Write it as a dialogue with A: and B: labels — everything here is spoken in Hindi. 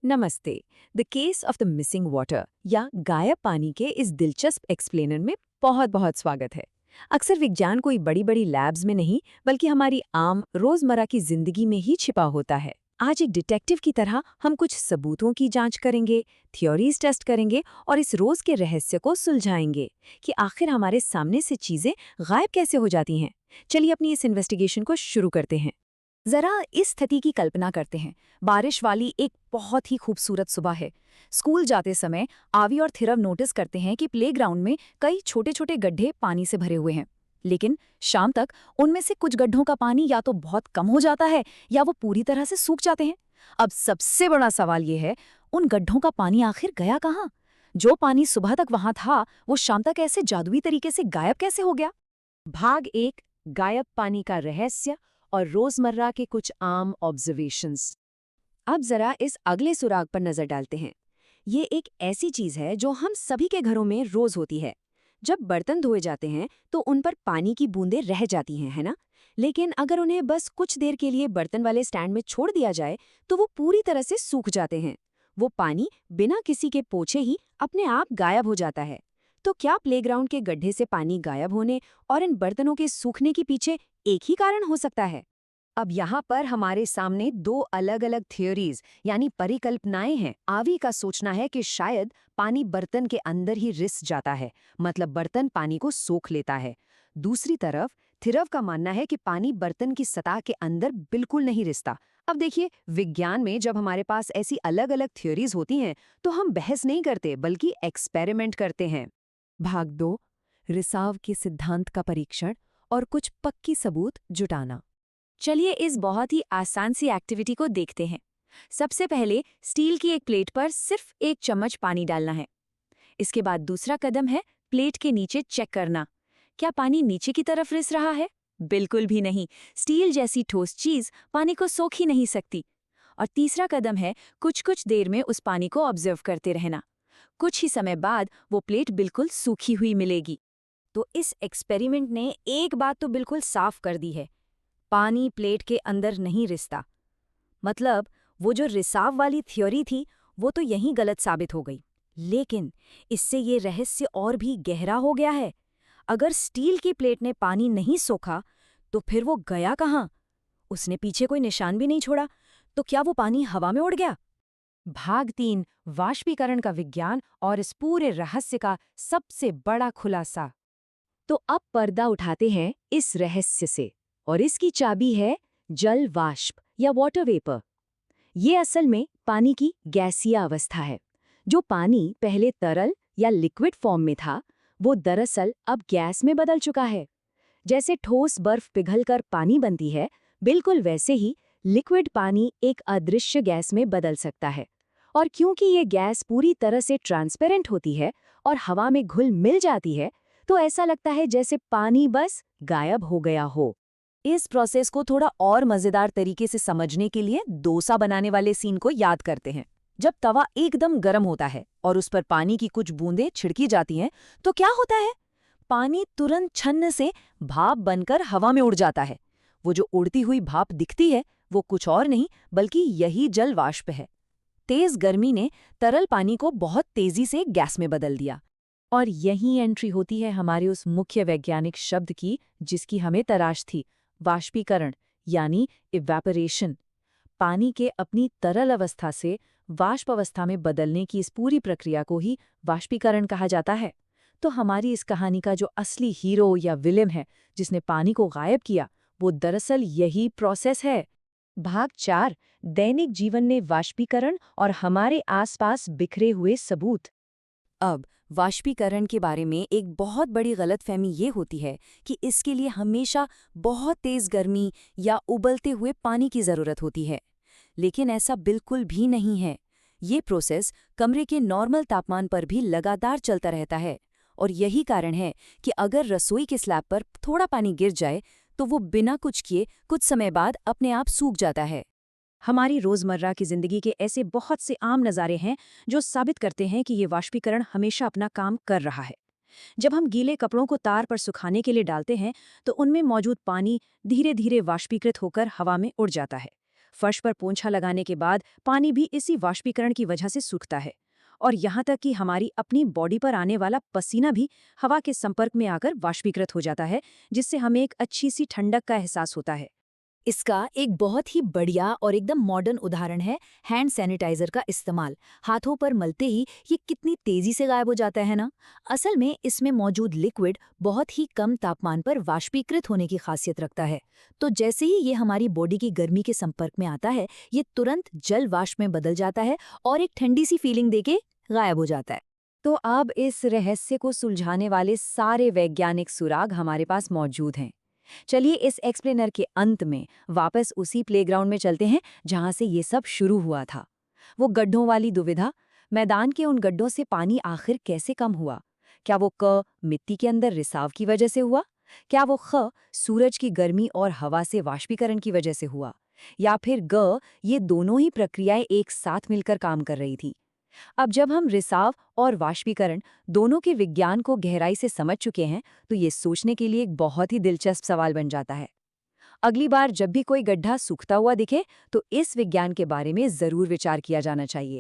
A: नमस्ते। The case of the missing water या गायब पानी के इस दिलचस्प एक्सप्लेनर में बहुत बहुत स्वागत है। अक्सर विज्ञान कोई बड़ी बड़ी लैब्स में नहीं बल्कि हमारी आम रोजमर्रा की जिंदगी में ही छिपा होता है। आज एक डिटेक्टिव की तरह हम कुछ सबूतों की जांच करेंगे, थ्योरीज टेस्ट करेंगे और इस रोज के रहस्य को सुलझाएंगे कि आखिर हमारे सामने से चीजें गायब कैसे हो जाती हैं। चलिए अपनी इस इन्वेस्टिगेशन को शुरू करते हैं।
B: जरा इस स्थिति की कल्पना करते हैं। बारिश वाली एक बहुत ही खूबसूरत सुबह है। स्कूल जाते समय आवी और थिरव नोटिस करते हैं कि प्लेग्राउंड में कई छोटे छोटे गड्ढे पानी से भरे हुए हैं। लेकिन शाम तक उनमें से कुछ गड्ढों का पानी या तो बहुत कम हो जाता है या वो पूरी तरह से सूख जाते हैं। अब सबसे बड़ा सवाल ये है, उन गड्ढों का पानी आखिर गया कहाँ? जो पानी सुबह तक वहां था, वो शाम तक ऐसे जादुई तरीके से गायब कैसे हो गया?
A: भाग 1, गायब पानी का रहस्य और रोजमर्रा के कुछ आम ऑब्जर्वेशंस। अब जरा इस अगले सुराग पर नजर डालते हैं। ये एक ऐसी चीज है जो हम सभी के घरों में रोज होती है। जब बर्तन धोए जाते हैं तो उन पर पानी की बूंदें रह जाती हैं, है ना? लेकिन अगर उन्हें बस कुछ देर के लिए बर्तन वाले स्टैंड में छोड़ दिया जाए तो वो पूरी तरह से सूख जाते हैं। वो पानी बिना किसी के पोछे ही अपने आप गायब हो जाता है। तो क्या प्लेग्राउंड के गड्ढे से पानी गायब होने और इन बर्तनों के सूखने के पीछे एक ही कारण हो सकता है? अब यहाँ पर हमारे सामने दो अलग अलग थियोरीज यानी परिकल्पनाएं हैं। आवी का सोचना है कि शायद पानी बर्तन के अंदर ही रिस जाता है, मतलब बर्तन पानी को सोख लेता है। दूसरी तरफ थिरव का मानना है कि पानी बर्तन की सतह के अंदर बिल्कुल नहीं रिसता। अब देखिए, विज्ञान में जब हमारे पास ऐसी अलग अलग थियोरीज होती हैं तो हम बहस नहीं करते बल्कि एक्सपेरिमेंट करते हैं। भाग 2, रिसाव के सिद्धांत का परीक्षण और कुछ पक्की सबूत जुटाना। चलिए इस बहुत ही आसान सी एक्टिविटी को देखते हैं। सबसे पहले स्टील की एक प्लेट पर सिर्फ 1 चम्मच पानी डालना है। इसके बाद दूसरा कदम है प्लेट के नीचे चेक करना। क्या पानी नीचे की तरफ रिस रहा है? बिल्कुल भी नहीं। स्टील जैसी ठोस चीज पानी को सोख ही नहीं सकती। और तीसरा कदम है कुछ कुछ देर में उस पानी को ऑब्जर्व करते रहना। कुछ ही समय बाद वो प्लेट बिल्कुल सूखी हुई मिलेगी। तो इस एक्सपेरिमेंट ने एक बात तो बिल्कुल साफ कर दी है, पानी प्लेट के अंदर नहीं रिसता। मतलब वो जो रिसाव वाली थ्योरी थी वो तो यहीं गलत साबित हो गई। लेकिन इससे ये रहस्य और भी गहरा हो गया है। अगर स्टील की प्लेट ने पानी नहीं सोखा तो फिर वो गया कहाँ? उसने पीछे कोई निशान भी नहीं छोड़ा। तो क्या वो पानी हवा में उड़ गया? भाग 3, वाष्पीकरण का विज्ञान और इस पूरे रहस्य का सबसे बड़ा खुलासा। तो अब पर्दा उठाते हैं इस रहस्य से, और इसकी चाबी है जल वाष्प या वाटर वेपर। ये असल में पानी की गैसीय अवस्था है। जो पानी पहले तरल या लिक्विड फॉर्म में था वो दरअसल अब गैस में बदल चुका है। जैसे ठोस बर्फ पिघलकर पानी बनती है, बिल्कुल वैसे ही लिक्विड पानी एक अदृश्य गैस में बदल सकता है। और क्योंकि ये गैस पूरी तरह से ट्रांसपेरेंट होती है और हवा में घुल मिल जाती है, तो ऐसा लगता है जैसे पानी बस गायब हो गया हो। इस प्रोसेस को थोड़ा और मजेदार तरीके से समझने के लिए डोसा बनाने वाले सीन को याद करते हैं। जब तवा एकदम गर्म होता है और उस पर पानी की कुछ बूंदें छिड़की जाती हैं, तो क्या होता है? पानी तुरंत छन्न से भाप बनकर हवा में उड़ जाता है। वो जो उड़ती हुई भाप दिखती है वो कुछ और नहीं बल्कि यही जल वाष्प है। तेज गर्मी ने तरल पानी को बहुत तेजी से गैस में बदल दिया। और यही एंट्री होती है हमारे उस मुख्य वैज्ञानिक शब्द की जिसकी हमें तलाश थी, वाष्पीकरण यानी इवैपोरेशन। पानी के अपनी तरल अवस्था से वाष्प अवस्था में बदलने की इस पूरी प्रक्रिया को ही वाष्पीकरण कहा जाता है। तो हमारी इस कहानी का जो असली हीरो या विलेन है जिसने पानी को गायब किया, वो दरअसल यही प्रोसेस है। भाग 4, दैनिक जीवन में वाष्पीकरण और हमारे आसपास बिखरे हुए सबूत। अब वाष्पीकरण के बारे में एक बहुत बड़ी गलतफहमी ये होती है कि इसके लिए हमेशा बहुत तेज गर्मी या उबलते हुए पानी की ज़रूरत होती है। लेकिन ऐसा बिल्कुल भी नहीं है। ये प्रोसेस कमरे के नॉर्मल तापमान पर भी लगातार चलता रहता है। और यही कारण है कि अगर रसोई के स्लैब पर थोड़ा पानी गिर जाए तो वो बिना कुछ किए कुछ समय बाद अपने आप सूख जाता है। हमारी रोजमर्रा की जिंदगी के ऐसे बहुत से आम नज़ारे हैं जो साबित करते हैं कि ये वाष्पीकरण हमेशा अपना काम कर रहा है। जब हम गीले कपड़ों को तार पर सुखाने के लिए डालते हैं तो उनमें मौजूद पानी धीरे धीरे वाष्पीकृत होकर हवा में उड़ जाता है।
B: फर्श पर पोंछा लगाने के बाद पानी भी इसी वाष्पीकरण की वजह से सूखता है। और यहाँ तक कि हमारी अपनी बॉडी पर आने वाला पसीना भी हवा के संपर्क में आकर वाष्पीकृत हो जाता है, जिससे हमें एक अच्छी सी ठंडक का एहसास होता है। इसका एक बहुत ही बढ़िया और एकदम मॉडर्न उदाहरण है हैंड सैनिटाइजर का इस्तेमाल। हाथों पर मलते ही ये कितनी तेजी से गायब हो जाता है ना। असल में इसमें मौजूद लिक्विड बहुत ही कम तापमान पर वाष्पीकृत होने की खासियत रखता है। तो जैसे ही ये हमारी बॉडी की गर्मी के संपर्क में आता है, ये तुरंत जल वाष्प में बदल जाता है और एक ठंडी सी फीलिंग देके गायब हो जाता है।
A: तो अब इस रहस्य को सुलझाने वाले सारे वैज्ञानिक सुराग हमारे पास मौजूद हैं। चलिए इस एक्सप्लेनर के अंत में वापस उसी प्लेग्राउंड में चलते हैं जहां से ये सब शुरू हुआ था। वो गड्ढों वाली दुविधा, मैदान के उन गड्ढों से पानी आखिर कैसे कम हुआ? क्या वो क मिट्टी के अंदर रिसाव की वजह से हुआ? क्या वो ख सूरज की गर्मी और हवा से वाष्पीकरण की वजह से हुआ? या फिर ग ये दोनों ही प्रक्रियाएं एक साथ मिलकर काम कर रही थी? अब जब हम रिसाव और वाष्पीकरण दोनों के विज्ञान को गहराई से समझ चुके हैं, तो ये सोचने के लिए एक बहुत ही दिलचस्प सवाल बन जाता है। अगली बार जब भी कोई गड्ढा सूखता हुआ दिखे, तो इस विज्ञान के बारे में जरूर विचार किया जाना चाहिए।